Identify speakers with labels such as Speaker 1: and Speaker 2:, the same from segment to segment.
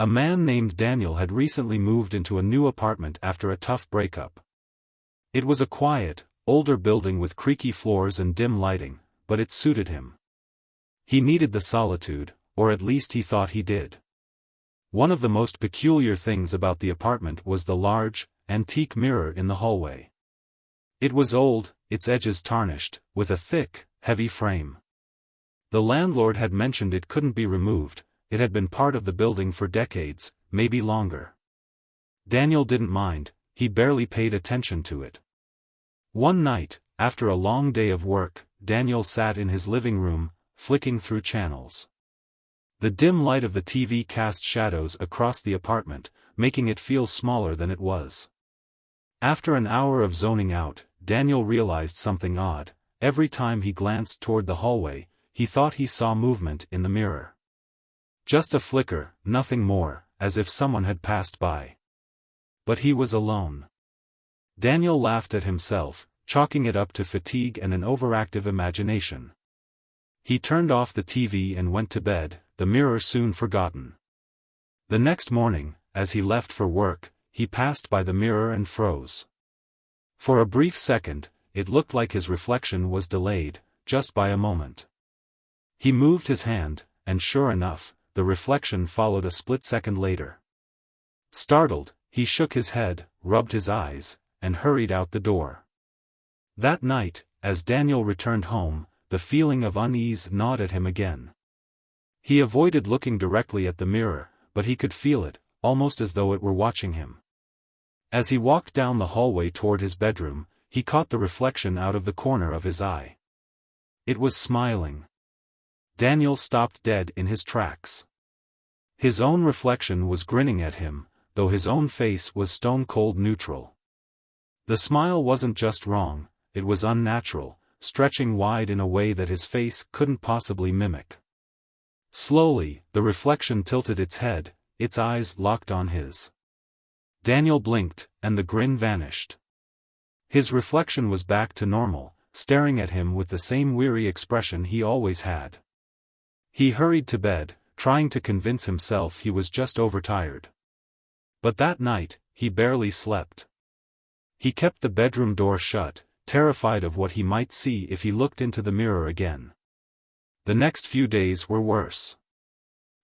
Speaker 1: A man named Daniel had recently moved into a new apartment after a tough breakup. It was a quiet, older building with creaky floors and dim lighting, but it suited him. He needed the solitude, or at least he thought he did. One of the most peculiar things about the apartment was the large, antique mirror in the hallway. It was old, its edges tarnished, with a thick, heavy frame. The landlord had mentioned it couldn't be removed. It had been part of the building for decades, maybe longer. Daniel didn't mind, he barely paid attention to it. One night, after a long day of work, Daniel sat in his living room, flicking through channels. The dim light of the TV cast shadows across the apartment, making it feel smaller than it was. After an hour of zoning out, Daniel realized something odd. Every time he glanced toward the hallway, he thought he saw movement in the mirror. Just a flicker, nothing more, as if someone had passed by. But he was alone. Daniel laughed at himself, chalking it up to fatigue and an overactive imagination. He turned off the TV and went to bed, the mirror soon forgotten. The next morning, as he left for work, he passed by the mirror and froze. For a brief second, it looked like his reflection was delayed, just by a moment. He moved his hand, and sure enough, the reflection followed a split second later. Startled, he shook his head, rubbed his eyes, and hurried out the door. That night, as Daniel returned home, the feeling of unease gnawed at him again. He avoided looking directly at the mirror, but he could feel it, almost as though it were watching him. As he walked down the hallway toward his bedroom, he caught the reflection out of the corner of his eye. It was smiling. Daniel stopped dead in his tracks. His own reflection was grinning at him, though his own face was stone-cold neutral. The smile wasn't just wrong, it was unnatural, stretching wide in a way that his face couldn't possibly mimic. Slowly, the reflection tilted its head, its eyes locked on his. Daniel blinked, and the grin vanished. His reflection was back to normal, staring at him with the same weary expression he always had. He hurried to bed, trying to convince himself he was just overtired. But that night, he barely slept. He kept the bedroom door shut, terrified of what he might see if he looked into the mirror again. The next few days were worse.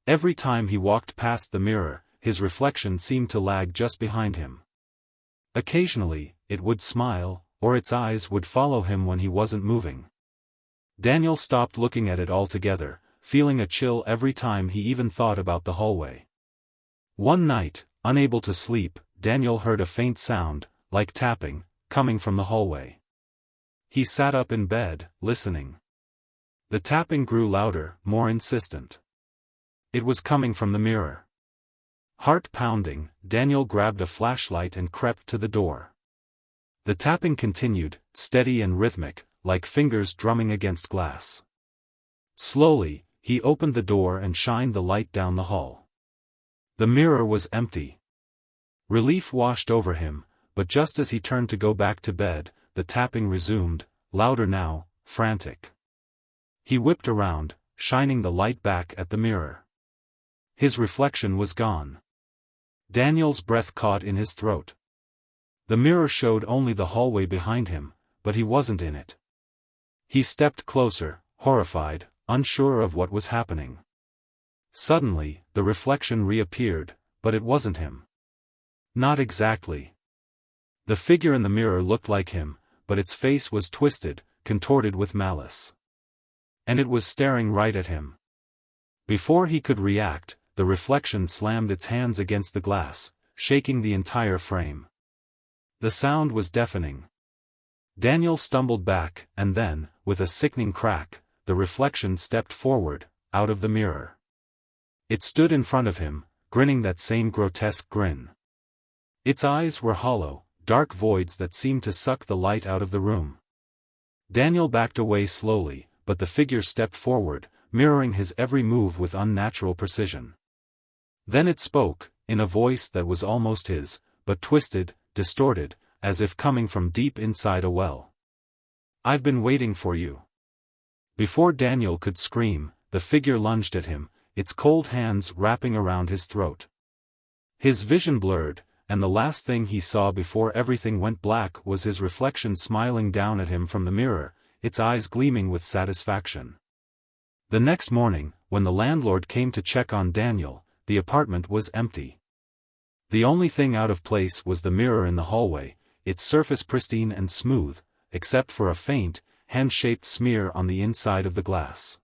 Speaker 1: Every time he walked past the mirror, his reflection seemed to lag just behind him. Occasionally, it would smile, or its eyes would follow him when he wasn't moving. Daniel stopped looking at it altogether, feeling a chill every time he even thought about the hallway. One night, unable to sleep, Daniel heard a faint sound, like tapping, coming from the hallway. He sat up in bed, listening. The tapping grew louder, more insistent. It was coming from the mirror. Heart pounding, Daniel grabbed a flashlight and crept to the door. The tapping continued, steady and rhythmic, like fingers drumming against glass. Slowly, he opened the door and shined the light down the hall. The mirror was empty. Relief washed over him, but just as he turned to go back to bed, the tapping resumed, louder now, frantic. He whipped around, shining the light back at the mirror. His reflection was gone. Daniel's breath caught in his throat. The mirror showed only the hallway behind him, but he wasn't in it. He stepped closer, horrified, unsure of what was happening. Suddenly, the reflection reappeared, but it wasn't him. Not exactly. The figure in the mirror looked like him, but its face was twisted, contorted with malice. And it was staring right at him. Before he could react, the reflection slammed its hands against the glass, shaking the entire frame. The sound was deafening. Daniel stumbled back, and then, with a sickening crack, the reflection stepped forward, out of the mirror. It stood in front of him, grinning that same grotesque grin. Its eyes were hollow, dark voids that seemed to suck the light out of the room. Daniel backed away slowly, but the figure stepped forward, mirroring his every move with unnatural precision. Then it spoke, in a voice that was almost his, but twisted, distorted, as if coming from deep inside a well. "I've been waiting for you." Before Daniel could scream, the figure lunged at him, its cold hands wrapping around his throat. His vision blurred, and the last thing he saw before everything went black was his reflection smiling down at him from the mirror, its eyes gleaming with satisfaction. The next morning, when the landlord came to check on Daniel, the apartment was empty. The only thing out of place was the mirror in the hallway, its surface pristine and smooth, except for a faint, hand-shaped smear on the inside of the glass.